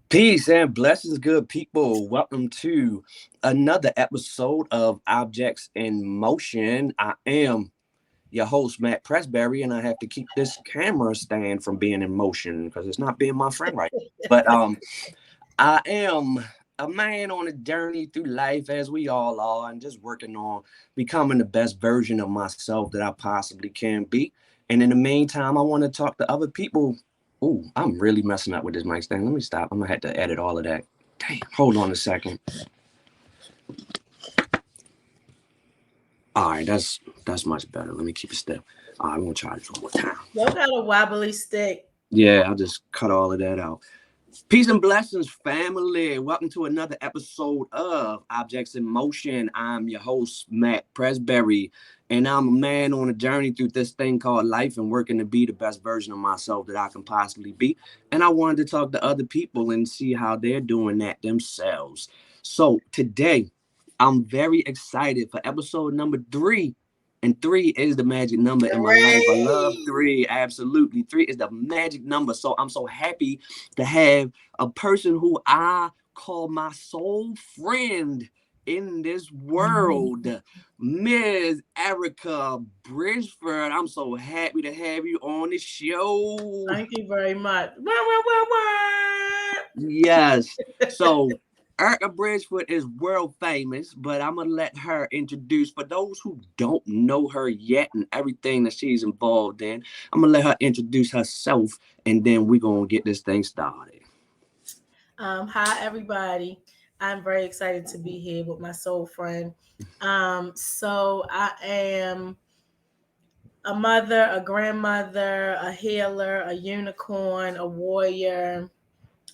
Peace and blessings, good people. Welcome to another episode of Objects in Motion. I am your host, Matt Pressberry, and I have to keep this camera stand from being in motion because it's not being my friend right. But I am a man on a journey through life, as we all are, and just working on becoming the best version of myself that I possibly can be. And in the meantime, I want to talk to other people. Ooh, I'm really messing up with this mic stand. Let me stop. I'm gonna have to edit all of that. Damn, hold on a second. All right, that's much better. Let me keep it still. All right, I'm gonna try this one more time. You got a wobbly stick. Yeah, I'll just cut all of that out. Peace and blessings, family. Welcome to another episode of Objects in Motion. I'm your host, Matt Pressberry, and I'm a man on a journey through this thing called life and working to be the best version of myself that I can possibly be. And I wanted to talk to other people and see how they're doing that themselves. So today, I'm very excited for episode number 3. And 3 is the magic number in my life. I love 3. Absolutely. 3 is the magic number. So I'm so happy to have a person who I call my soul friend in this world, Ms. Erricka Bridgeford. I'm so happy to have you on the show. Thank you very much. Yes. So Erricka Bridgeford is world famous, but I'm gonna let her introduce, for those who don't know her yet and everything that she's involved in, I'm gonna let her introduce herself, and then we're gonna get this thing started. Hi, everybody. I'm very excited to be here with my soul friend. So I am a mother, a grandmother, a healer, a unicorn, a warrior.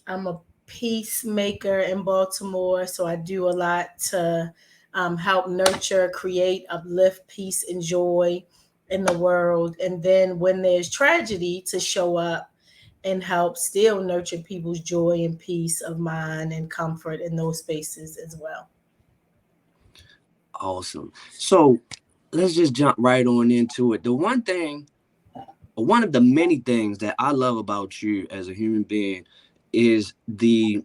I'm a peacemaker in Baltimore, so I do a lot to help nurture, create, uplift peace and joy in the world. And then when there's tragedy, to show up and help still nurture people's joy and peace of mind and comfort in those spaces as well. Awesome. So let's just jump right on into it. One of the many things that I love about you as a human being is the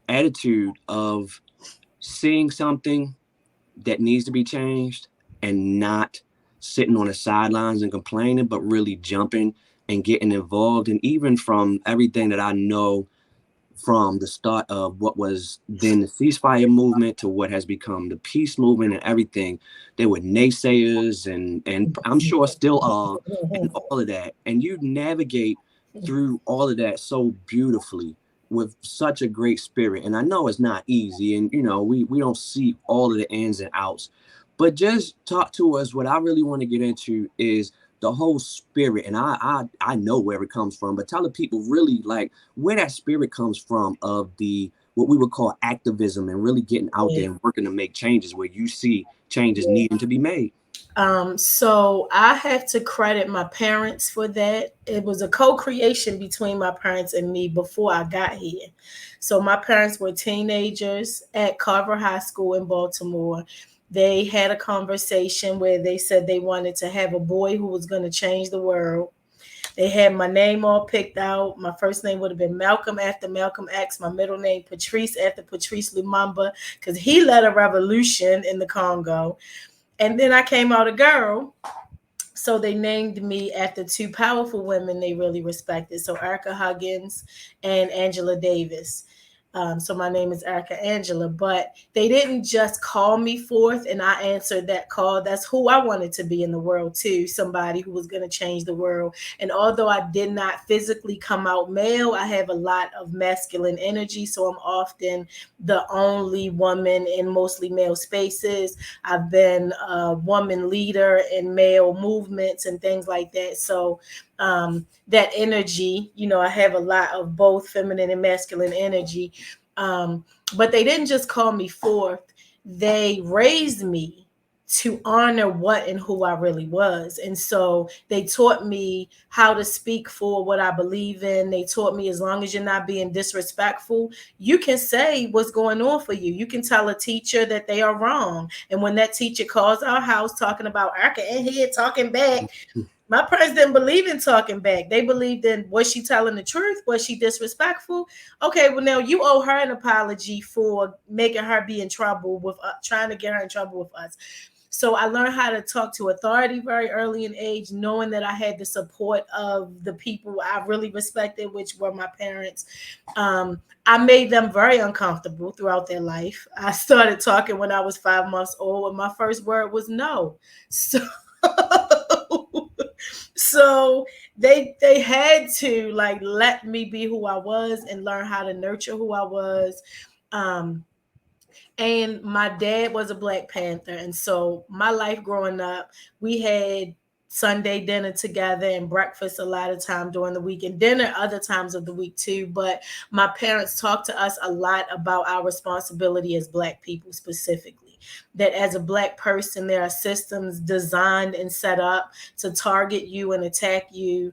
attitude of seeing something that needs to be changed and not sitting on the sidelines and complaining, but really jumping and getting involved. And even from everything that I know from the start of what was then the ceasefire movement to what has become the peace movement and everything, there were naysayers and I'm sure still are, and all of that. And you navigate through all of that so beautifully with such a great spirit. And I know it's not easy, and we don't see all of the ins and outs, but just talk to us. What I really want to get into is the whole spirit, and I know where it comes from, but tell the people really like where that spirit comes from of the what we would call activism and really getting out there and working to make changes where you see changes needing to be made. So I have to credit my parents for that. It was a co-creation between my parents and me before I got here. So my parents were teenagers at Carver High School in Baltimore. They had a conversation where they said they wanted to have a boy who was going to change the world. They had my name all picked out. My first name would have been Malcolm after Malcolm X. My middle name Patrice after Patrice Lumumba, because he led a revolution in the Congo. And then I came out a girl. So they named me after two powerful women they really respected. So Erricka Huggins and Angela Davis. So my name is Erricka Angela, but they didn't just call me forth and I answered that call. That's who I wanted to be in the world too, somebody who was going to change the world. And although I did not physically come out male, I have a lot of masculine energy. So I'm often the only woman in mostly male spaces. I've been a woman leader in male movements and things like that. So that energy, I have a lot of both feminine and masculine energy. But they didn't just call me forth, they raised me to honor what and who I really was. And so they taught me how to speak for what I believe in. They taught me as long as you're not being disrespectful, you can say what's going on for you. You can tell a teacher that they are wrong. And when that teacher calls our house talking about Erricka in here talking back, My parents didn't believe in talking back. They believed in, was she telling the truth? Was she disrespectful? Okay, well now you owe her an apology for making her be in trouble with trying to get her in trouble with us. So I learned how to talk to authority very early in age, knowing that I had the support of the people I really respected, which were my parents. I made them very uncomfortable throughout their life. I started talking when I was 5 months old, and my first word was no. So so they had to like let me be who I was and learn how to nurture who I was. Um, and my dad was a Black Panther, and so my life growing up, we had Sunday dinner together and breakfast a lot of time during the week, and dinner other times of the week too. But my parents talked to us a lot about our responsibility as Black people specifically, that as a Black person there are systems designed and set up to target you and attack you,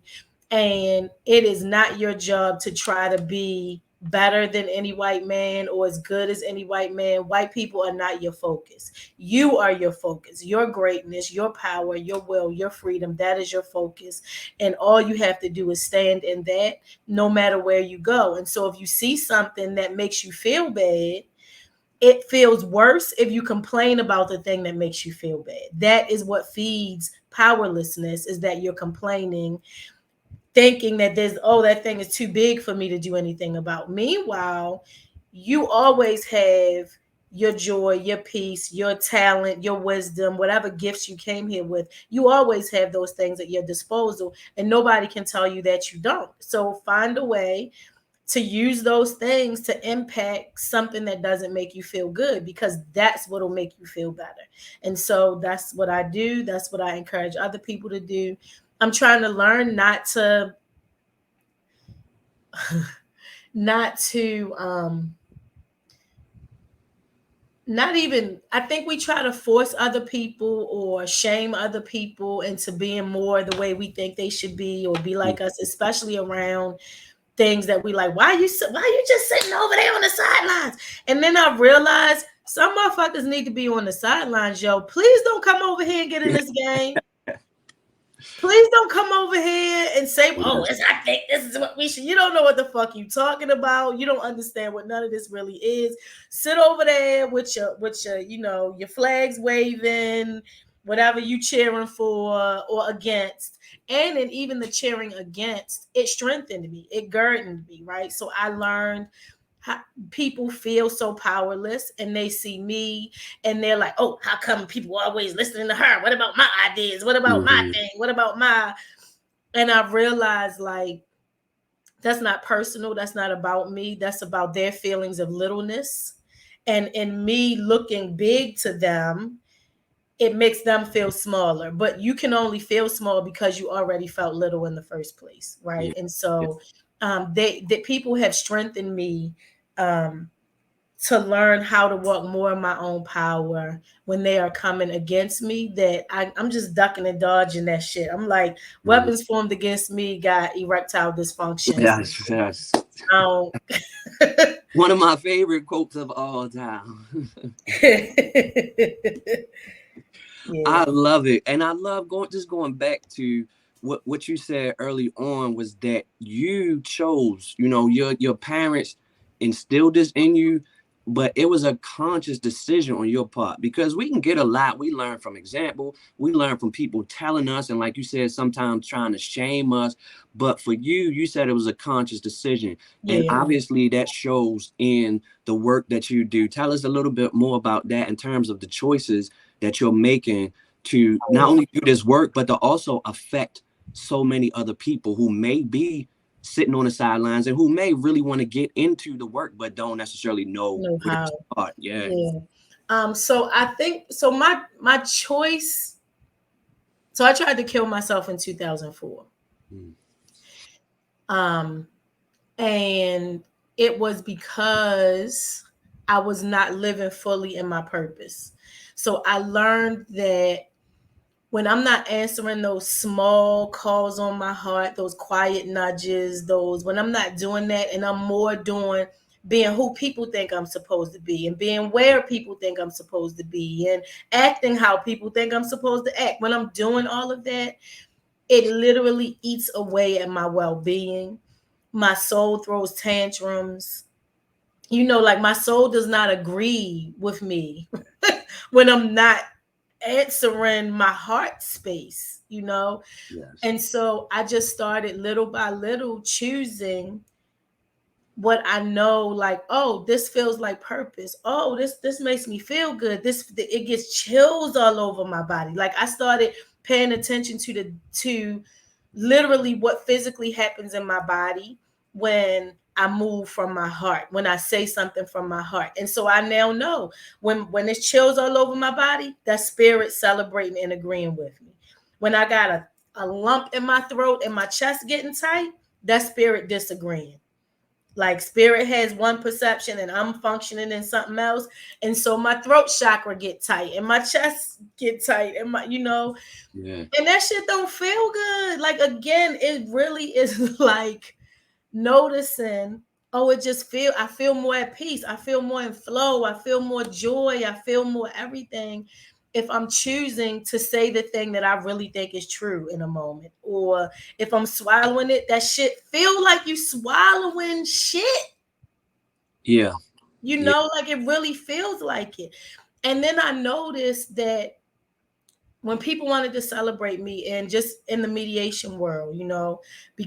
and it is not your job to try to be better than any white man or as good as any white man. White people are not your focus. You are your focus. Your greatness, your power, your will, your freedom, that is your focus. And all you have to do is stand in that no matter where you go. And so if you see something that makes you feel bad, it feels worse if you complain about the thing that makes you feel bad. That is what feeds powerlessness, is that you're complaining, thinking that there's, oh, that thing is too big for me to do anything about. Meanwhile, you always have your joy, your peace, your talent, your wisdom, whatever gifts you came here with. You always have those things at your disposal, and nobody can tell you that you don't. So find a way to use those things to impact something that doesn't make you feel good, because that's what'll make you feel better. And so that's what I do. That's what I encourage other people to do. I'm trying to learn not to not even, I think we try to force other people or shame other people into being more the way we think they should be, or be like us, especially around things that we like. Why you just sitting over there on the sidelines? And then I realized some motherfuckers need to be on the sidelines, yo. Please don't come over here and get in this game. Please don't come over here and say, "Oh, I think this is what we should." You don't know what the fuck you talking about. You don't understand what none of this really is. Sit over there with your your flags waving, whatever you cheering for or against. And in even the cheering against, it strengthened me. It girded me, right? So I learned how people feel so powerless, and they see me and they're like, oh, how come people always listening to her? What about my ideas? What about my thing? What about my? And I realized, like, that's not personal. That's not about me. That's about their feelings of littleness. And in me looking big to them, it makes them feel smaller. But you can only feel small because you already felt little in the first place, right? And so the people have strengthened me um, to learn how to walk more in my own power when they are coming against me, that I'm just ducking and dodging that shit. I'm like, weapons formed against me got erectile dysfunction. Yes, yes. Um, One of my favorite quotes of all time. yeah, I love it. And I love going back to what you said early on, was that you chose, your parents instilled this in you, but it was a conscious decision on your part, because we can get a lot. We learn from example, we learn from people telling us, and like you said, sometimes trying to shame us. But for you, you said it was a conscious decision. And yeah. obviously that shows in the work that you do. Tell us a little bit more about that in terms of the choices that you're making to Oh, not yeah. only do this work, but to also affect so many other people who may be sitting on the sidelines and who may really want to get into the work but don't necessarily know Know where how. to start. Yeah. Yeah. So I think so. My choice. So I tried to kill myself in 2004. Mm. Um, and it was because I was not living fully in my purpose. So I learned that when I'm not answering those small calls on my heart, those quiet nudges, when I'm not doing that, and I'm more doing being who people think I'm supposed to be, and being where people think I'm supposed to be, and acting how people think I'm supposed to act. When I'm doing all of that, it literally eats away at my well-being. My soul throws tantrums. Like my soul does not agree with me when I'm not answering my heart space. Yes. And so I just started little by little choosing what I know, like, oh, this feels like purpose. Oh, this makes me feel good. It gets chills all over my body. Like I started paying attention to literally what physically happens in my body when I move from my heart, when I say something from my heart. And so I now know when it's chills all over my body, that spirit celebrating and agreeing with me. When I got a lump in my throat and my chest getting tight, that spirit disagreeing. Like spirit has one perception and I'm functioning in something else. And so my throat chakra get tight and my chest get tight and Yeah. and that shit don't feel good. Like again, it really is like noticing, oh, I feel more at peace. I feel more in flow. I feel more joy. I feel more everything if I'm choosing to say the thing that I really think is true in a moment. Or if I'm swallowing it, that shit feel like you swallowing shit. Yeah. Yeah. Like it really feels like it. And then I noticed that when people wanted to celebrate me and just in the mediation world,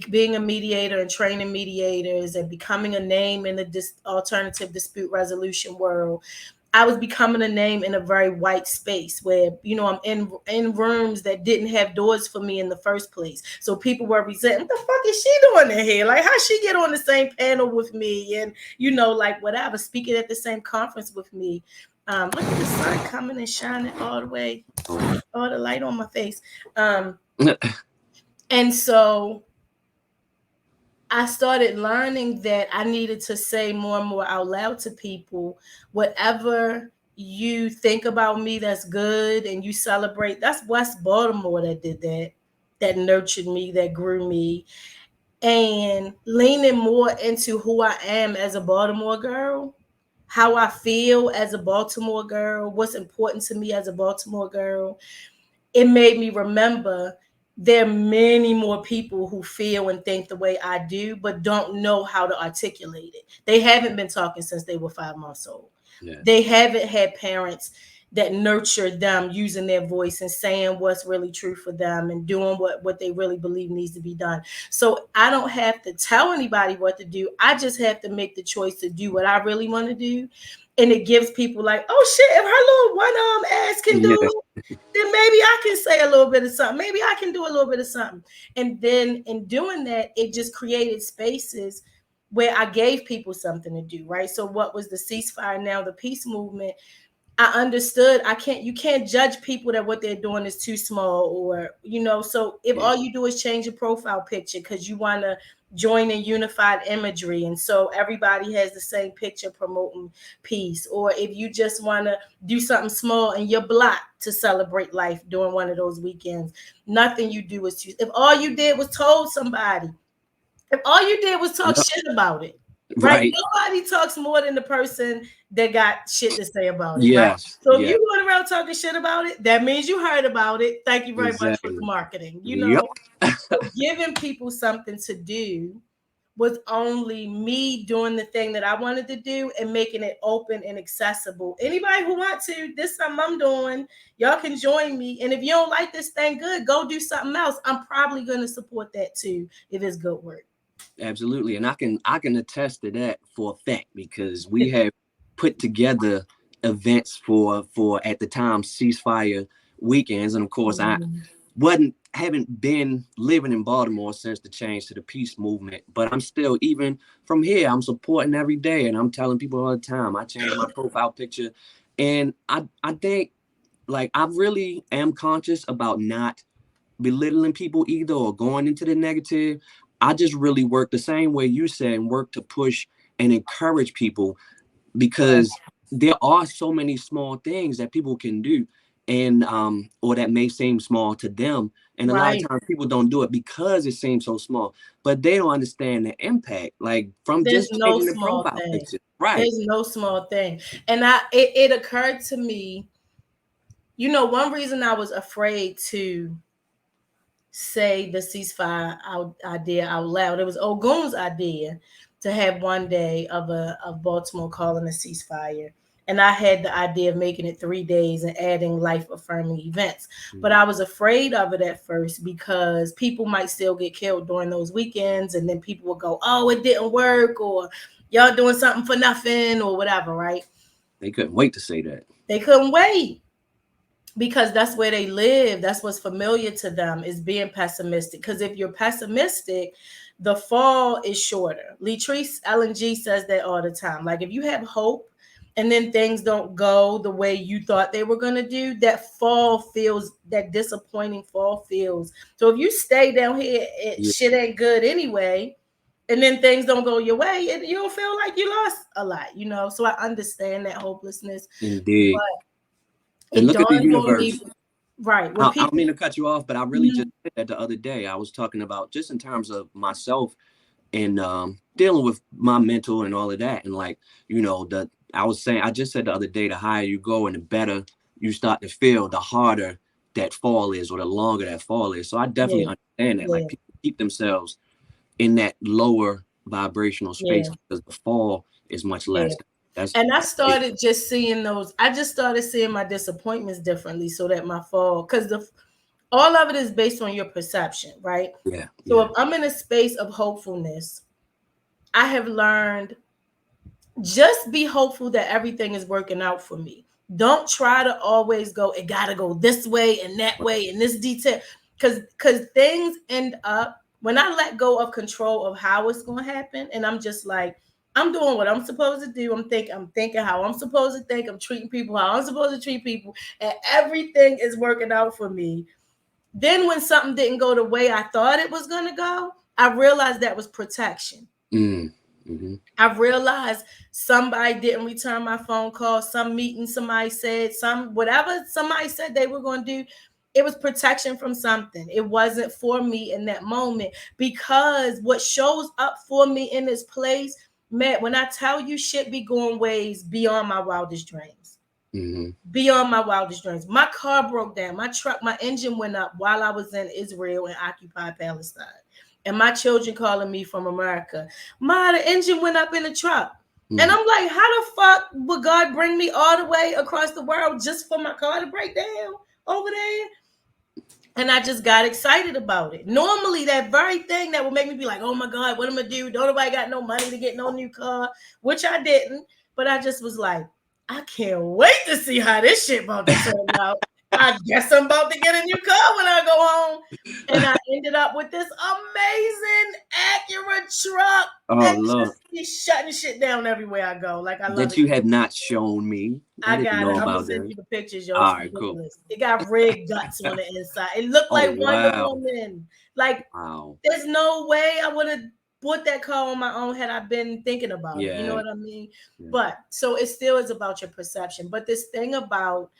being a mediator and training mediators and becoming a name in the alternative dispute resolution world, I was becoming a name in a very white space where, I'm in rooms that didn't have doors for me in the first place. So people were resenting, what the fuck is she doing in here? Like, how she get on the same panel with me? And, like whatever, speaking at the same conference with me. Look at the sun coming and shining all the way, all the light on my face. And so I started learning that I needed to say more and more out loud to people, whatever you think about me that's good and you celebrate. That's West Baltimore that did that nurtured me, that grew me. And leaning more into who I am as a Baltimore girl, how I feel as a Baltimore girl, what's important to me as a Baltimore girl, it made me remember there are many more people who feel and think the way I do, but don't know how to articulate it. They haven't been talking since they were 5 months old. Yes. They haven't had parents that nurtured them using their voice and saying what's really true for them and doing what they really believe needs to be done. So I don't have to tell anybody what to do. I just have to make the choice to do what I really want to do. And it gives people like, oh shit, if her little one arm ass can do Yeah. it, then maybe I can say a little bit of something. Maybe I can do a little bit of something. And then in doing that, it just created spaces where I gave people something to do, right? So what was the ceasefire, now the peace movement? I understood you can't judge people that what they're doing is too small, or so if Yeah. all you do is change your profile picture because you want to join in unified imagery and so everybody has the same picture promoting peace, or if you just want to do something small in your block to celebrate life during one of those weekends, nothing you do is too, if all you did was told somebody, if all you did was talk Yep. shit about it, right? Right. Nobody talks more than the person that got shit to say about it, right? Yes. So if Yeah. you going around talking shit about it, that means you heard about it. Thank you very much for the Exactly. marketing. Yep. So giving people something to do was only me doing the thing that I wanted to do and making it open and accessible. Anybody who wants to, this is something I'm doing. Y'all can join me. And if you don't like this thing, good, go do something else. I'm probably going to support that too if it's good work. Absolutely. And I can attest to that for a fact because we have put together events for at the time ceasefire weekends. And of course I Mhm. wasn't haven't been living in Baltimore since the change to the peace movement, but I'm still, even from here, I'm supporting every day and I'm telling people all the time. I changed my profile picture. And I think, like, I really am conscious about not belittling people either or going into the negative. I just really work the same way you said and work to push and encourage people because there are so many small things that people can do, and or that may seem small to them, and a lot Right. of times people don't do it because it seems so small, but they don't understand the impact, like from There's just no changing the small profile thing. picture, right? There's no small thing. And it occurred to me, one reason I was afraid to say the ceasefire idea out loud. It was Ogun's idea to have one day of Baltimore calling a ceasefire. And I had the idea of making it 3 days and adding life affirming events. But Mm. I was afraid of it at first because people might still get killed during those weekends. And then people would go, oh, it didn't work, or y'all doing something for nothing, or whatever, right? They couldn't wait to say that. They couldn't wait because that's where they live. That's what's familiar to them, is being pessimistic. Because if you're pessimistic, the fall is shorter. Latrice LNG says that all the time. Like, if you have hope and then things don't go the way you thought they were going to do, that fall feels, that disappointing fall feels. So if you stay down here, Yeah, shit ain't good anyway, and then things don't go your way, you'll feel like you lost a lot, you know? So I understand that hopelessness, indeed. but And it look at the dawned on me, universe. right, when I don't people, mean to cut you off, but I really just mhm, did that the other day. I was talking about just in terms of myself and dealing with my mental and all of that. And like, the I was saying, I just said the other day, the higher you go and the better you start to feel, the harder that fall is, or the longer that fall is. So I definitely yeah, understand that. Like, yeah, people keep themselves in that lower vibrational space yeah, because the fall is much yeah. less. That's And I it. started just seeing those. I just started seeing my disappointments differently, so that my fall, because the all of it is based on your perception, right? Yeah, So yeah. if I'm in a space of hopefulness, I have learned, just be hopeful that everything is working out for me. Don't try to always go, it gotta go this way and that way and this detail. Because things end up, when I let go of control of how it's gonna happen, and I'm just like, I'm doing what I'm supposed to do. I'm thinking how I'm supposed to think, I'm treating people how I'm supposed to treat people, and everything is working out for me. Then when something didn't go the way I thought it was gonna go, I realized that was protection. Mm, mm-hmm. I realized somebody didn't return my phone call, some meeting somebody said, some whatever somebody said they were going to do. It was protection from something. It wasn't for me in that moment, because what shows up for me in this place, man, when I tell you, shit be going ways beyond my wildest dreams. Mm-hmm. Beyond my wildest dreams. My car broke down. My truck, my engine went up while I was in Israel and occupied Palestine. And my children calling me from America, Ma, the engine went up in the truck. And Mm. I'm like, how the fuck would God bring me all the way across the world just for my car to break down over there? And I just got excited about it. Normally, that very thing that would make me be like, oh my God, what am I gonna do? Don't nobody got no money to get no new car, which I didn't. But I just was like, I can't wait to see how this shit about to turn out. I guess I'm about to get a new car when I go home. And I ended up with this amazing Acura truck Oh, that Lord. just be shutting shit down everywhere I go. Like, I love That it. you have not shown me. I I didn't got know it. I'm gonna about send that. you the pictures, yo. All It's right, cool. ridiculous. It got red guts on the inside. It looked Oh, like Wonder wow. Woman. Like, Wow. there's no way I would have bought that car on my own had I been thinking about it. You know Yeah. what I mean? Yeah. But so it still is about your perception. But this thing about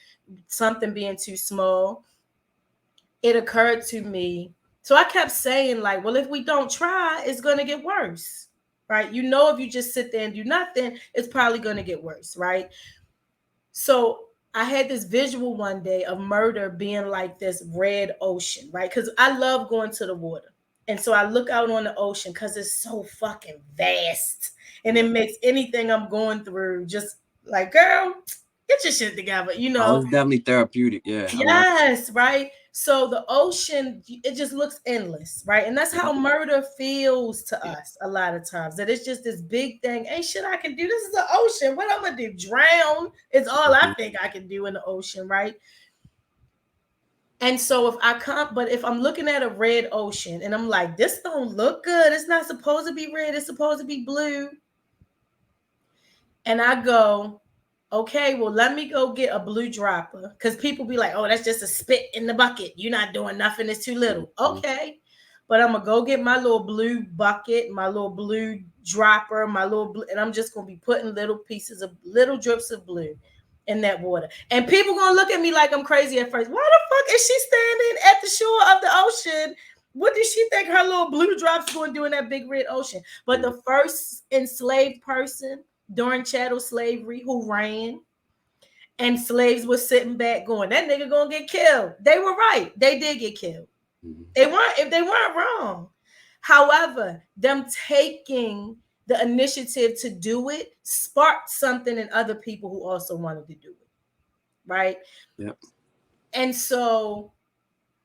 something being too small, it occurred to me. So I kept saying, like, well, if we don't try, it's gonna get worse. Right? You know, if you just sit there and do nothing, it's probably gonna get worse, right? So I had this visual one day of murder being like this red ocean, right? Because I love going to the water. And so I look out on the ocean because it's so fucking vast. And Yeah. it makes anything I'm going through just like, girl, get your shit together, you Oh, know? it's definitely therapeutic. Yeah, I love. Yes, right. So the ocean, it just looks endless, right? And that's Yeah. how murder feels to Yeah. us a lot of times. That it's just this big thing. Ain't shit I can do. This is the ocean. What I'm gonna do? Drown is all I Mhm. think I can do in the ocean, right? And so if I come, but if I'm looking at a red ocean and I'm like, this don't look good. It's not supposed to be red. It's supposed to be blue. And I go, okay, well, let me go get a blue dropper. Because people be like, oh, that's just a spit in the bucket. You're not doing nothing. It's too little. Mhm. Okay. But I'm going to go get my little blue bucket, my little blue dropper, my little blue, and I'm just going to be putting little pieces of little drips of blue in that water. And people going to look at me like I'm crazy at first. Why the fuck is she standing at the shore of the ocean? What does she think her little blue drops going to do in that big red ocean? But Mhm. the first enslaved person during chattel slavery who ran, and slaves were sitting back going, that nigga gonna get killed. They were right. They did get killed. Mhm. They weren't wrong. However, them taking the initiative to do it sparked something in other people who also wanted to do it, right? Yep. And so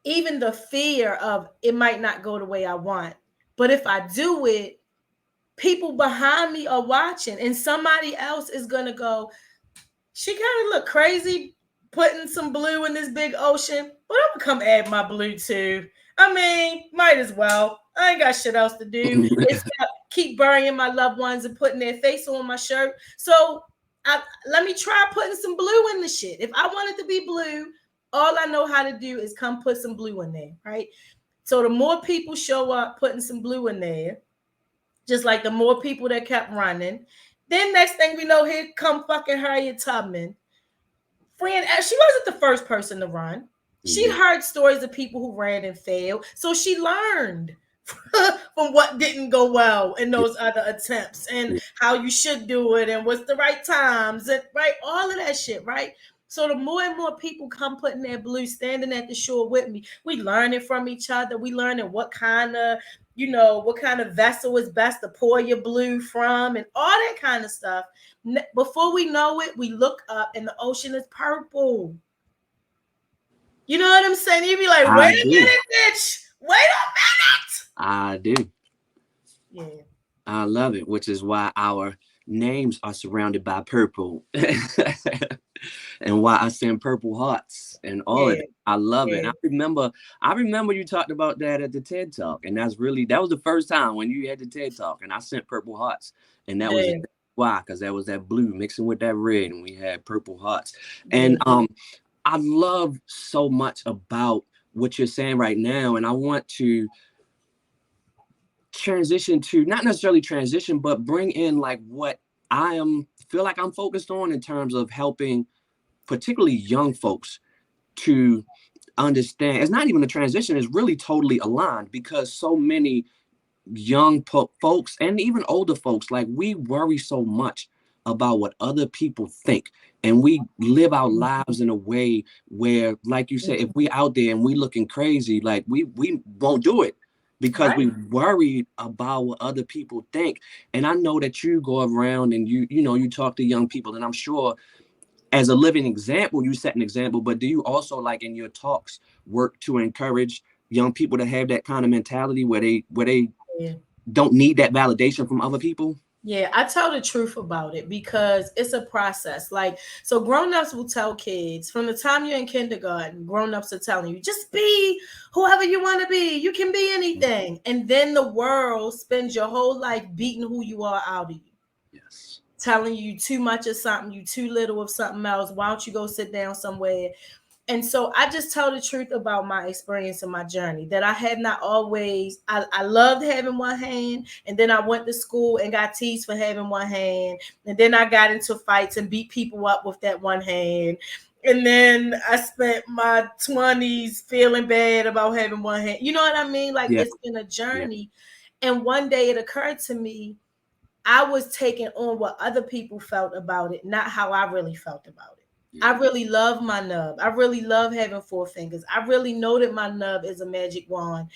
even the fear of it might not go the way I want, but if I do it, people behind me are watching, and somebody else is gonna go, she kind of look crazy putting some blue in this big ocean, but I'm gonna come add my blue too. I mean, might as well. I ain't got shit else to do except keep burying my loved ones and putting their face on my shirt. So let me try putting some blue in the shit. If I want it to be blue, all I know how to do is come put some blue in there, right? So the more people show up putting some blue in there, just like the more people that kept running, then next thing we know, here come fucking Harriet Tubman. Friend, she wasn't the first person to run. She'd Mhm. heard stories of people who ran and failed, so she learned from what didn't go well in Yeah. those other attempts, and Yeah. how you should do it, and what's the right times, and right, all of that shit, right? So the more and more people come putting their blue, standing at the shore with me, we learning from each other. We learning what kind of vessel is best to pour your blue from, and all that kind of stuff. Before we know it, we look up and the ocean is purple. You know what I'm saying? You'd be like, wait I a do. minute, bitch. Wait a I do. minute. Yeah. I love it, which is why our names are surrounded by purple. And why I send purple hearts and all of Yeah. that. I love it. And Yeah. I remember you talked about that at the TED Talk. And that was the first time when you had the TED Talk and I sent purple hearts. And that was Yeah. exactly why, because that was that blue mixing with that red, and we had purple hearts. Yeah. And I love so much about what you're saying right now. And I want to transition to, not necessarily transition, but bring in like what I am feel like I'm focused on in terms of helping particularly young folks to understand. It's not even a transition, it's really totally aligned, because so many young folks and even older folks, like, we worry so much about what other people think, and we live our lives in a way where, like you said, if we out there and we looking crazy, like, we won't do it because we Right. worried about what other people think. And I know that you go around and you talk to young people, and I'm sure as a living example, you set an example, but do you also, like, in your talks, work to encourage young people to have that kind of mentality where they Yeah. don't need that validation from other people? Yeah, I tell the truth about it because it's a process. Like, so grown-ups will tell kids from the time you're in kindergarten, grown-ups are telling you, just be whoever you want to be. You can be anything. And then the world spends your whole life beating who you are out of you, Yes. telling you too much of something, you too little of something else. Why don't you go sit down somewhere? And so I just tell the truth about my experience and my journey, that I had not always, I loved having one hand, and then I went to school and got teased for having one hand, and then I got into fights and beat people up with that one hand, and then I spent my 20s feeling bad about having one hand. You know what I mean? Like, Yeah. it's been a Yeah. journey. And one day it occurred to me, I was taking on what other people felt about it, not how I really felt about it. I Yeah. really love my nub. I really love having four fingers. I really know that my nub is a magic wand,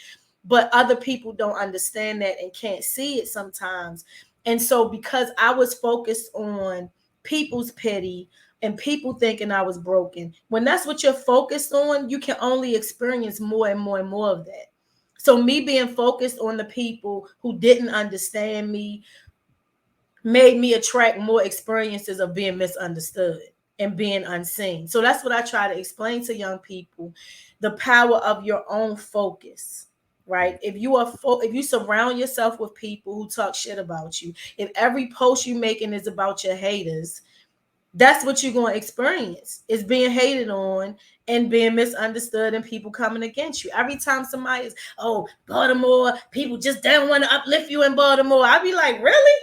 but other people don't understand that and can't see it sometimes. And so, because I was focused on people's pity and people thinking I was broken, when that's what you're focused on, you can only experience more and more and more of that. So, me being focused on the people who didn't understand me made me attract more experiences of being misunderstood and being unseen. So that's what I try to explain to young people, the power of your own focus. Right? If you surround yourself with people who talk shit about you, if every post you making is about your haters, that's what you're going to experience, is being hated on and being misunderstood and people coming against you. Every time somebody is, oh, Baltimore, people just don't want to uplift you in Baltimore, I'd be like, really?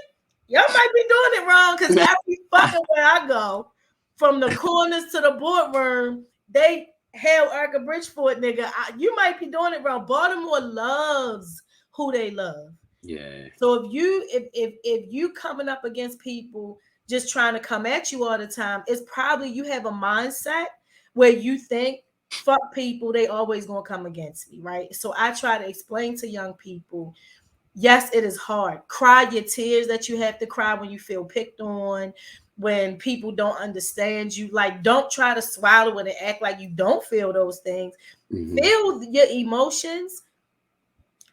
Y'all might be doing it wrong, because every fucking where I go, from the corners to the boardroom, they hail Erricka Bridgeford, nigga. You might be doing it wrong. Baltimore loves who they love. Yeah. So if you coming up against people just trying to come at you all the time, it's probably you have a mindset where you think fuck people, they always gonna come against me, right? So I try to explain to young people, yes, it is hard. Cry your tears that you have to cry when you feel picked on, when people don't understand you. Like, don't try to swallow it and act like you don't feel those things. Mm-hmm. Feel your emotions,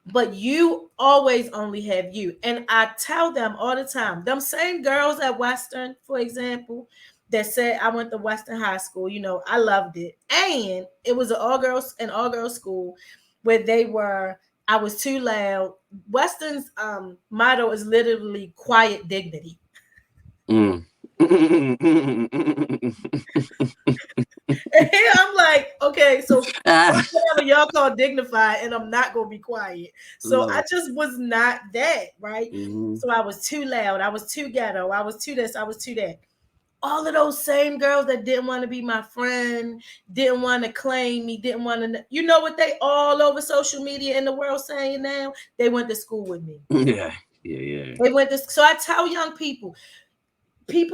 but you always only have you. And I tell them all the time, them same girls at Western, for example, that said I went to Western High School, I loved it. And it was an all girls school where they were, I was too loud. Western's motto is literally quiet dignity. Mm. And here I'm like, okay, so Ah, whatever y'all call dignified, and I'm not gonna be quiet. So love I it. just was not that, right? Mm-hmm. So I was too loud, I was too ghetto, I was too this, I was too that. All of those same girls that didn't want to be my friend, didn't want to claim me, didn't want to, you know what they all over social media in the world saying now? They went to school with me. Yeah, yeah, yeah. They went to, so I tell young people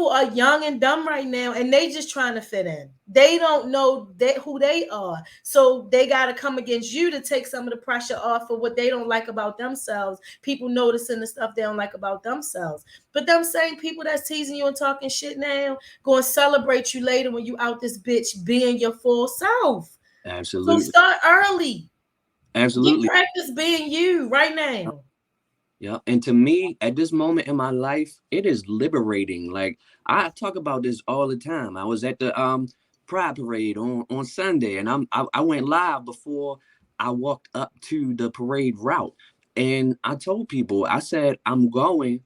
are young and dumb right now, and they just trying to fit in. They don't know who they are, so they got to come against you to take some of the pressure off of what they don't like about themselves. People noticing the stuff they don't like about themselves, but them same people that's teasing you and talking shit now going to celebrate you later when you out this bitch being your full self. So Absolutely. start early. Get Absolutely. practice being you right now. Yeah. And to me, at this moment in my life, it is liberating. Like I talk about this all the time. I was at the Pride Parade on Sunday, and I went live before I walked up to the parade route. And I told people, I said, I'm going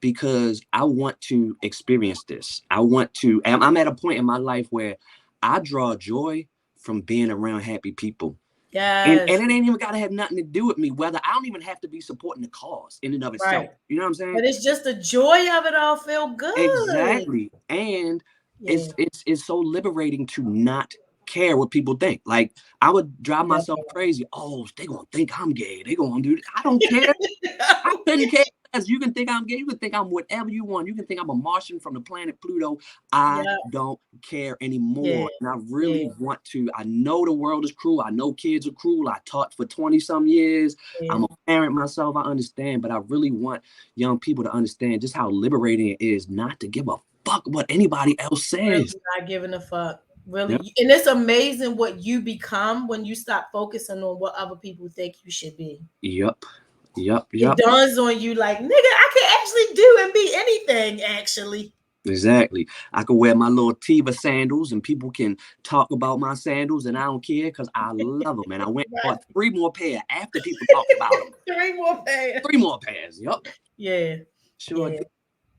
because I want to experience this. I want to, I'm at a point in my life where I draw joy from being around happy people. And Yes, it ain't even got to have nothing to do with me. Whether I don't even have to be supporting the cause in and of itself. right. You know what I'm saying? But it's just the joy of it all feel good. Exactly. And Yeah. it's so liberating to not care what people think. Like I would drive Yeah. myself crazy. Oh, they gonna think I'm gay. They gonna do this. I don't care. I couldn't care less. You can think I'm gay. You can think I'm whatever you want. You can think I'm a Martian from the planet Pluto. I Yeah. don't care Yeah. anymore. And I Yeah. really want to. I know the world is cruel. I know kids are cruel. I taught for 20 some years. Yeah. I'm a parent myself. I understand. But I really want young people to understand just how liberating it is not to give a fuck what anybody else says. Really not giving a fuck. Yep. Really. And it's amazing what you become when you stop focusing on what other people think you should be. Yep. Yep. It Yep. dawns on you like, nigga, I can actually do and be anything, actually. Exactly. I could wear my little Tiva sandals and people can talk about my sandals and I don't care because I love them. And I went and Right. bought 3 more pair after people talked about them. Three more pairs. 3 more pairs. Yep. Yeah. Sure. Yeah.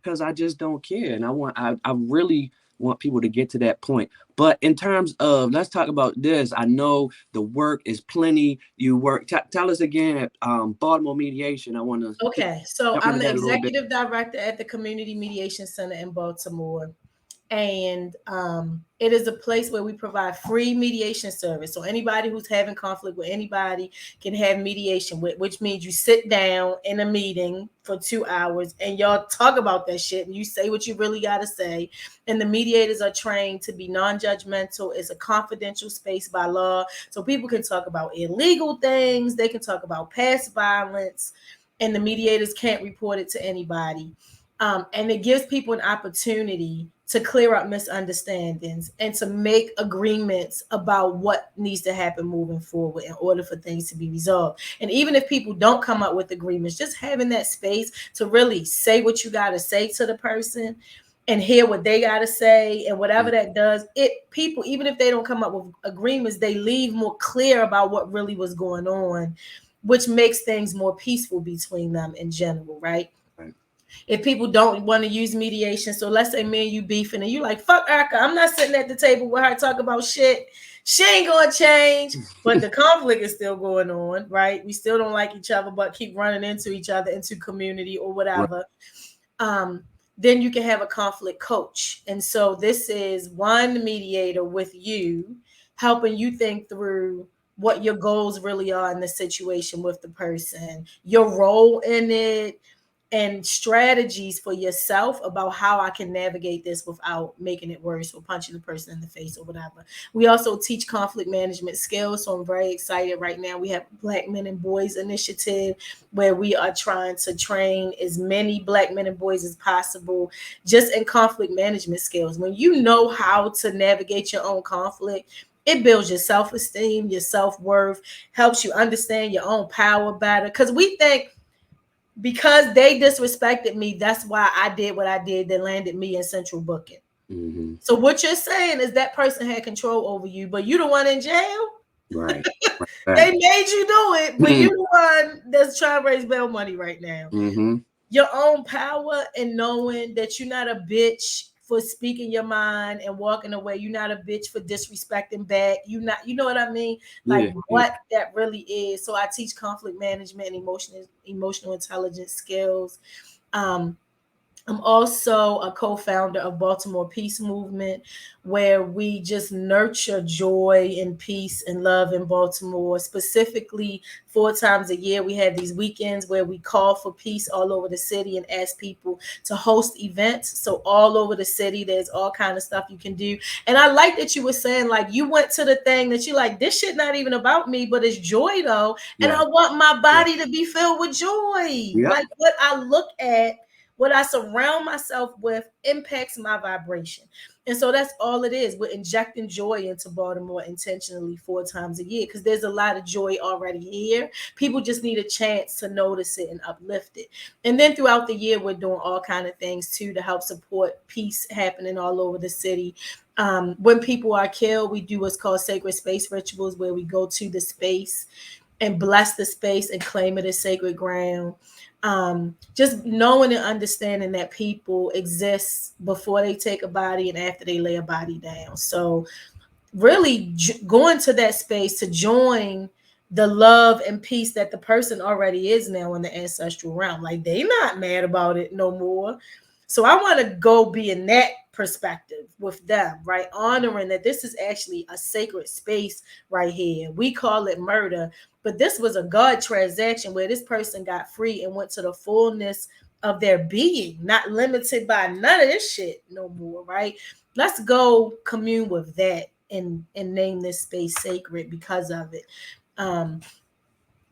Because I just don't care. And I really want people to get to that point. But in terms of, let's talk about this. I know the work is plenty. You work, tell us again at Baltimore Mediation. I want to Okay. So jump I'm into the that a little bit. executive director at the Community Mediation Center in Baltimore. And it is a place where we provide free mediation service. So anybody who's having conflict with anybody can have mediation with, which means you sit down in a meeting for 2 hours and y'all talk about that shit and you say what you really got to say. And the mediators are trained to be non-judgmental. It's a confidential space by law, so people can talk about illegal things, they can talk about past violence, and the mediators can't report it to anybody. And it gives people an opportunity to clear up misunderstandings and to make agreements about what needs to happen moving forward in order for things to be resolved. And even if people don't come up with agreements, just having that space to really say what you got to say to the person and hear what they got to say, and whatever that does, it people, even if they don't come up with agreements, they leave more clear about what really was going on, which makes things more peaceful between them in general, right? Right. If people don't want to use mediation, so let's say me and you beefing and you like, fuck Erricka, I'm not sitting at the table with her talking about shit. She ain't gonna change, but the conflict is still going on, right? We still don't like each other, but keep running into each other, into community or Right. whatever. um then you can have a conflict coach. And so this is one mediator with you, helping you think through what your goals really are in the situation with the person, your role in it, and strategies for yourself about how I can navigate this without making it worse or punching the person in the face or whatever. We also teach conflict management skills. So I'm very excited right now. We have Black Men and Boys Initiative where we are trying to train as many Black men and boys as possible just in conflict management skills. When you know how to navigate your own conflict, it builds your self-esteem, your self-worth, helps you understand your own power better. Because we think because they disrespected me, that's why I did what I did that landed me in central booking. Mm-hmm. So what you're saying is that person had control over you, but you the one in jail. Right. They Right. made you do it, but you the one that's trying to raise bail money right now. Mm-hmm. Your own power and knowing that you're not a bitch for speaking your mind and walking away. You're not a bitch for disrespecting back. You not, you know what I mean? Like Yeah. Yeah. what that really is. So I teach conflict management and emotional intelligence skills. Um, I'm also a co-founder of Baltimore Peace Movement, where we just nurture joy and peace and love in Baltimore. Specifically, 4 times a year, we have these weekends where we call for peace all over the city and ask people to host events. So all over the city, there's all kind of stuff you can do. And I like that you were saying like you went to the thing that you like. This shit not even about me, but it's joy though, and Yeah. I want my Yeah. body to be filled with joy. Yep. Like what I look at, what I surround myself with impacts my vibration. And so that's all it is. We're injecting joy into Baltimore intentionally 4 times a year because there's a lot of joy already here. People just need a chance to notice it and uplift it. And then throughout the year, we're doing all kind of things too to help support peace happening all over the city. When people are killed, we do what's called sacred space rituals where we go to the space and bless the space and claim it as sacred ground. Just knowing and understanding that people exist before they take a body and after they lay a body down. So really going to that space to join the love and peace that the person already is now in the ancestral realm. Like they not mad about it no more. So I want to go be in that perspective with them, right? Honoring that this is actually a sacred space right here. We call it murder, but this was a God transaction where this person got free and went to the fullness of their being, not limited by none of this shit no more, right? Let's go commune with that and name this space sacred because of it. Um,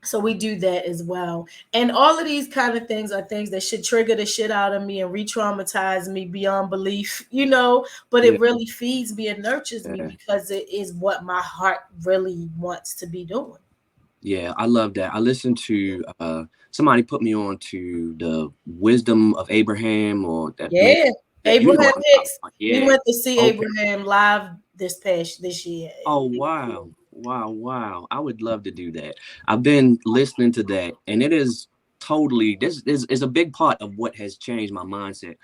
so we do that as well. And all of these kind of things are things that should trigger the shit out of me and re-traumatize me beyond belief, you know, but Yeah. it really feeds me and nurtures me Yeah. because it is what my heart really wants to be doing. Yeah, I love that. I listened to somebody put me on to the Wisdom of Abraham or that man. Yeah. That you know Abraham what I'm talking Hicks. about. We Yeah. went to see Okay. Abraham live this year. Oh wow. Wow, wow. I would love to do that. I've been listening to that and it is totally this is a big part of what has changed my mindset.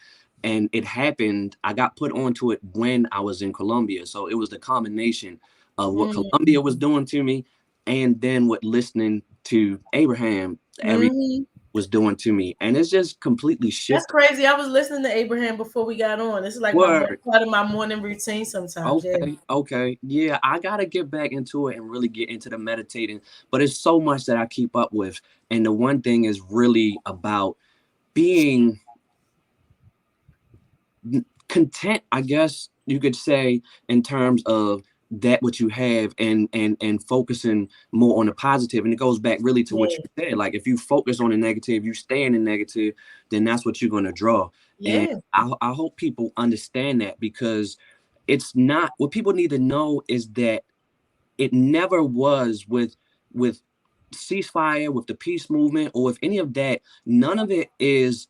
And it happened, I got put onto it when I was in Colombia. So it was the combination of what Colombia was doing to me and then what listening to Abraham every Mm-hmm. was doing to me. And it's just completely That's shifted. crazy. I was listening to Abraham before we got on. This is like my Word. part of my morning routine sometimes. Yeah. Okay, okay. Yeah, I gotta get back into it and really get into the meditating. But it's so much that I keep up with. And the one thing is really about being content, I guess you could say, in terms of that what you have and focusing more on the positive. And it goes back really to what Yeah. you said. Like if you focus on the negative, you stay in the negative, then that's what you're gonna draw. And Yeah. I hope people understand that because it's not what people need to know is that it never was with ceasefire, with the peace movement, or with any of that. None of it is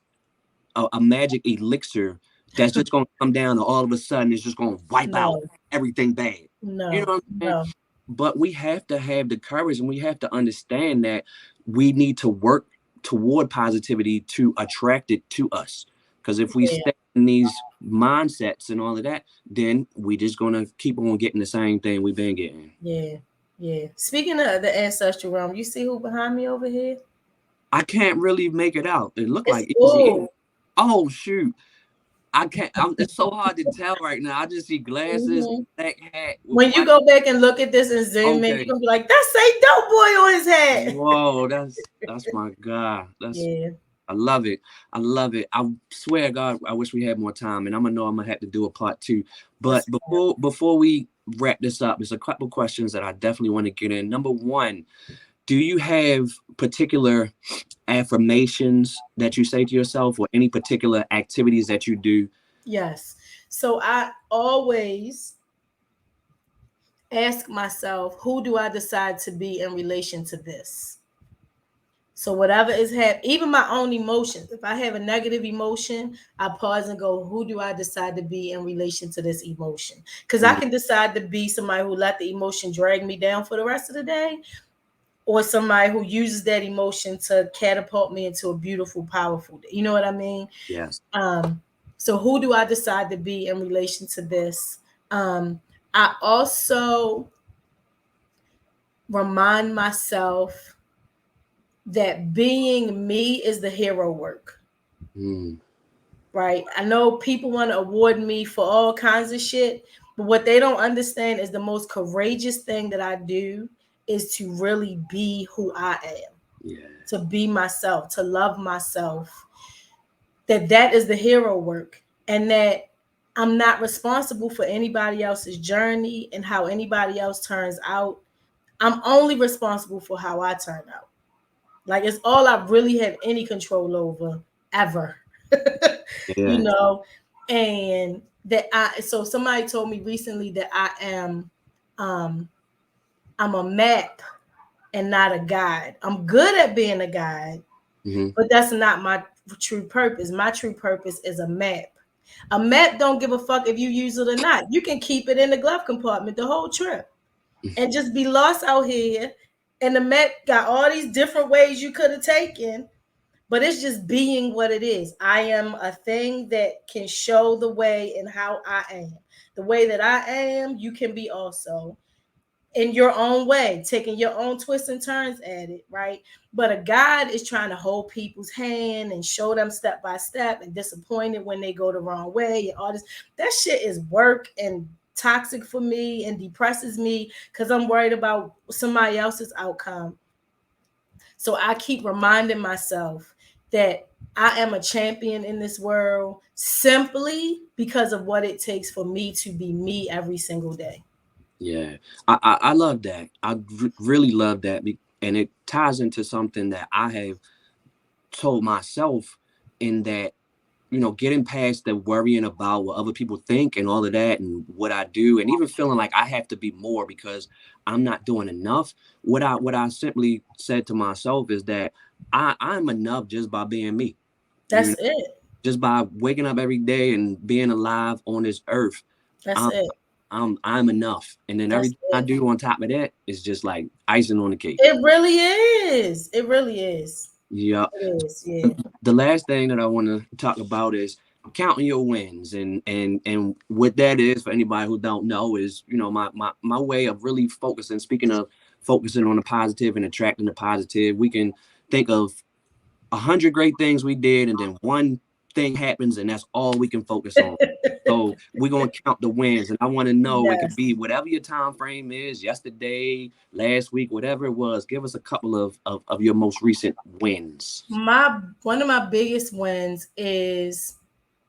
a magic elixir that's just going to come down and all of a sudden it's just going to wipe out No, everything bad. You know no, what I'm saying? no. But we have to have the courage and we have to understand that we need to work toward positivity to attract it to us. Because if we Yeah, stay in these mindsets and all of that, then we just gonna keep on getting the same thing we've been getting. yeah, yeah. Speaking of the ancestral realm, you see who behind me over here? I can't really make it out. It looked It's like easy. cool. Oh shoot. I can't. It's so hard to tell right now. I just see glasses, Hmm. black hat with When you white. go back and look at this and zoom in, you're Okay. gonna be like, "That's a dope boy on his head." Whoa, that's my guy. That's Yeah, I love it. I love it. I swear, God, I wish we had more time, and I'm gonna have to do a part two. Yes, But before we wrap this up, there's a couple questions that I definitely want to get in. Number one, do you have particular affirmations that you say to yourself, or any particular activities that you do? yes. So I always ask myself, who do I decide to be in relation to this? So whatever is happening, even my own emotions, if I have a negative emotion, I pause and go, who do I decide to be in relation to this emotion? Because I Mm, can decide to be somebody who let the emotion drag me down for the rest of the day, or somebody who uses that emotion to catapult me into a beautiful, powerful day. You know what I mean? yes. Um, so who do I decide to be in relation to this? Um, I also remind myself that being me is the hero work, Mm, right? I know people want to award me for all kinds of shit, but what they don't understand is the most courageous thing that I do is to really be who I am, yeah. to be myself, to love myself. That is the hero work, and that I'm not responsible for anybody else's journey and how anybody else turns out. I'm only responsible for how I turn out. Like it's all I really have any control over ever. You Yeah. know, and that I so somebody told me recently that um I'm a map and not a guide. I'm good at being a guide, Hmm. but that's not my true purpose. My true purpose is a map. A map don't give a fuck if you use it or not. You can keep it in the glove compartment the whole trip and just be lost out here. And the map got all these different ways you could have taken, but it's just being what it is. I am a thing that can show the way and how I am. The way that I am, you can be also in your own way, taking your own twists and turns at it, right? But a guide is trying to hold people's hand and show them step by step and disappointed when they go the wrong way and all this. That shit is work and toxic for me and depresses me because I'm worried about somebody else's outcome. So I keep reminding myself that I am a champion in this world simply because of what it takes for me to be me every single day. Yeah, I love that. Really love that, and it ties into something that I have told myself, in that, getting past the worrying about what other people think and all of that, and what I do, and even feeling like I have to be more because I'm not doing enough. What I simply said to myself is that I'm enough just by being me. You That's know, it. just by waking up every day and being alive on this earth. That's it. I'm enough. And then That's everything I it. do on top of that is just like icing on the cake. It really is. It really is. Yeah. It is. Yeah. The last thing that I want to talk about is counting your wins, and what that is, for anybody who don't know, is, my way of really focusing. Speaking of focusing on the positive and attracting the positive, we can think of 100 great things we did, and then one thing happens, and that's all we can focus on. So we're gonna count the wins, and I want to know, it could Yes. be whatever your time frame is, yesterday, last week, whatever it was. Give us a couple of your most recent wins. My one of my biggest wins is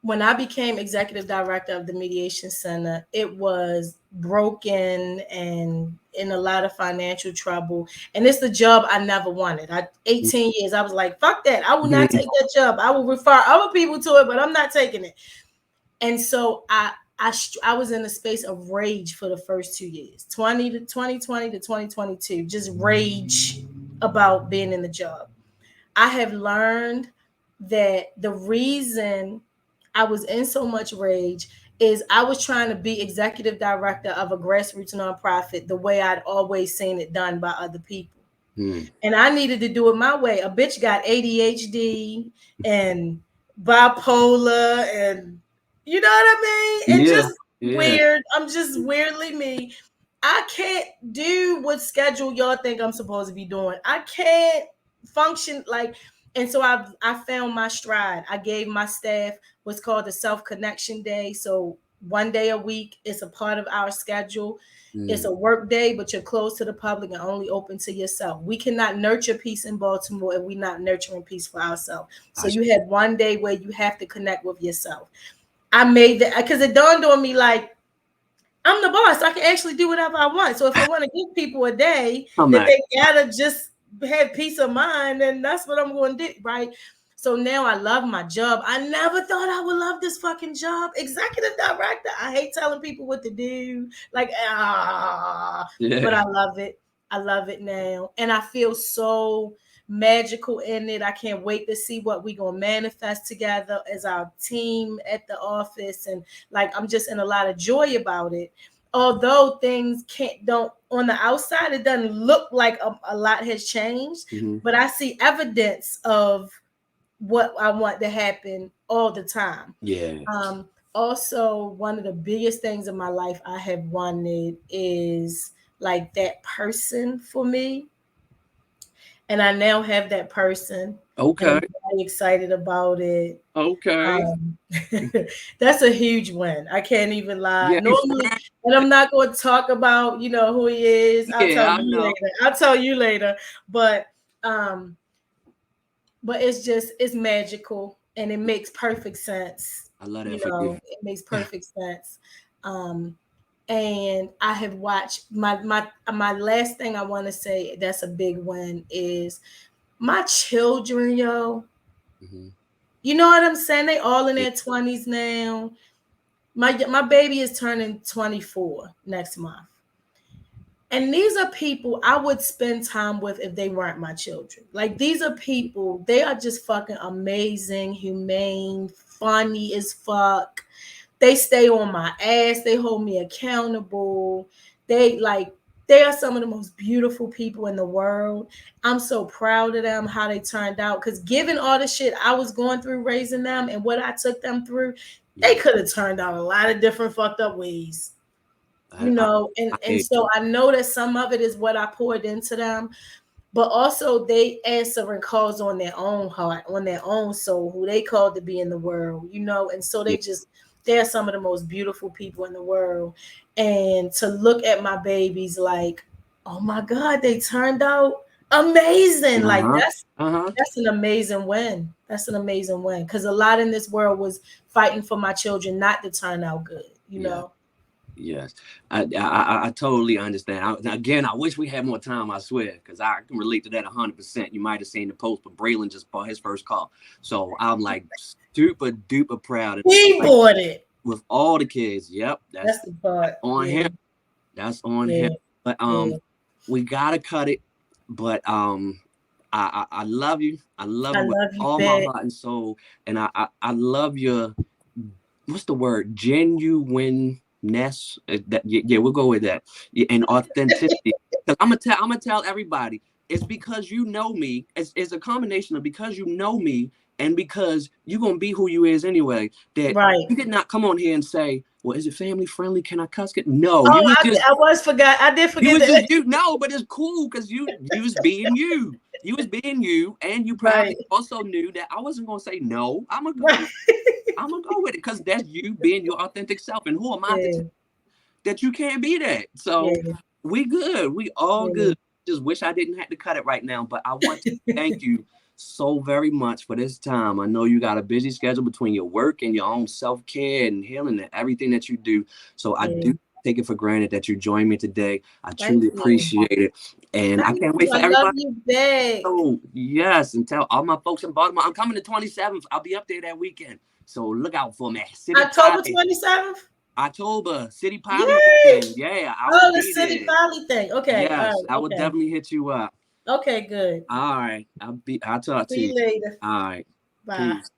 when I became executive director of the mediation center. It was broken and in a lot of financial trouble, and it's the job I never wanted. 18 years I was like, fuck that, I will not take that job. I will refer other people to it, but I'm not taking it. And so I was in a space of rage for the first 2 years, 2020 to 2022, just rage about being in the job. I have learned that the reason I was in so much rage is I was trying to be executive director of a grassroots nonprofit the way I'd always seen it done by other people. Hmm. And I needed to do it my way. A bitch got ADHD and bipolar, and you know what I mean? And Yeah, just yeah, weird. I'm just weirdly me. I can't do what schedule y'all think I'm supposed to be doing. I can't function like, and so I found my stride. I gave my staff what's called the self connection day. So one day a week. It's a part of our schedule. It's Mm. a work day, but you're closed to the public and only open to yourself. We cannot nurture peace in Baltimore if we're not nurturing peace for ourselves. So I, you had one day where you have to connect with yourself. I made that because it dawned on me like I'm the boss. I can actually do whatever I want. So if I want to give people a day I'm that at, they gotta just have peace of mind, then that's what I'm going to do, right? So now I love my job. I never thought I would love this fucking job. Executive director. I hate telling people what to do. Like, but yeah. I love it. I love it now. And I feel so magical in it. I can't wait to see what we're gonna manifest together as our team at the office. And like I'm just in a lot of joy about it. Although things don't on the outside, it doesn't look like a lot has changed, Mm-hmm. but I see evidence of what I want to happen all the time. Yeah. Also, one of the biggest things in my life I have wanted is like that person for me. And I now have that person, and I'm Okay. very excited about it. Okay. Um, that's a huge win. I can't even lie. Yeah. Normally, and I'm not going to talk about, who he is. I'll tell Yeah, I you know. later. I'll tell you later. But um, but it's magical and it makes perfect sense. I love that for you. It makes perfect sense. Um, and I have watched my last thing I want to say that's a big win is my children, yo. Mm-hmm. You know what I'm saying? They all in Yeah. their 20s now. My baby is turning 24 next month. And these are people I would spend time with if they weren't my children. Like these are people, they are just fucking amazing, humane, funny as fuck. They stay on my ass, they hold me accountable. They like they are some of the most beautiful people in the world. I'm so proud of them, how they turned out. Because given all the shit I was going through raising them and what I took them through, they Yeah. could have turned out a lot of different fucked up ways. I, I, I And hate so I know that some of it is what I poured into them, but also they answering calls on their own heart, on their own soul, who they called to be in the world, and so yeah. they're some of the most beautiful people in the world. And to look at my babies like, oh my God, they turned out amazing. Like Uh-huh. Uh-huh. that's an amazing win. That's an amazing win. Because a lot in this world was fighting for my children not to turn out good, you Yeah. know. Yes, I totally understand. Again, I wish we had more time. I swear, because I can relate to that 100%. You might have seen the post, but Braylon just bought his first car, so I'm like super duper proud. And He like bought it. with all the kids, yep, that's That's the part. on Yeah, him. That's on him. yeah, But yeah. we gotta cut it. But I love you. I love I you with love you all my back. heart and soul, and I love your what's the word? Genuineness. That yeah, we'll go with that. Yeah, and authenticity. Because I'm gonna tell everybody. It's because you know me. It's a combination of because you know me and because you're gonna be who you is anyway. That Right. you did not come on here and say, "Well, is it family friendly? Can I cuss it?" No, Oh, you was just I was forgot. I did you forget was that. just you. No, but it's cool because you was being you. You was being you, and you Right. probably also knew that I wasn't gonna say no. Right. I'm gonna go with it because that's you being your authentic self. And who am I to tell Yeah. you that you can't be that? So Yeah. we good. We all Yeah. good. Just wish I didn't have to cut it right now. But I want to thank you so very much for this time. I know you got a busy schedule between your work and your own self-care and healing and everything that you do. So I Yeah. do take it for granted that you joined me today. I Thank truly you. appreciate it. And I Thank can't wait you. for I love everybody. you back. Oh, yes. And tell all my folks in Baltimore, I'm coming the 27th. I'll be up there that weekend. So look out for me. City October Pilot, 27th? October, City Pilot Yay! weekend. Yeah, I will Oh, the be city there. Valley thing. Okay. All Yes, I right. will Okay. definitely hit you up. Okay, good. All right. I'll talk to See you. you later. All right. Bye. Peace.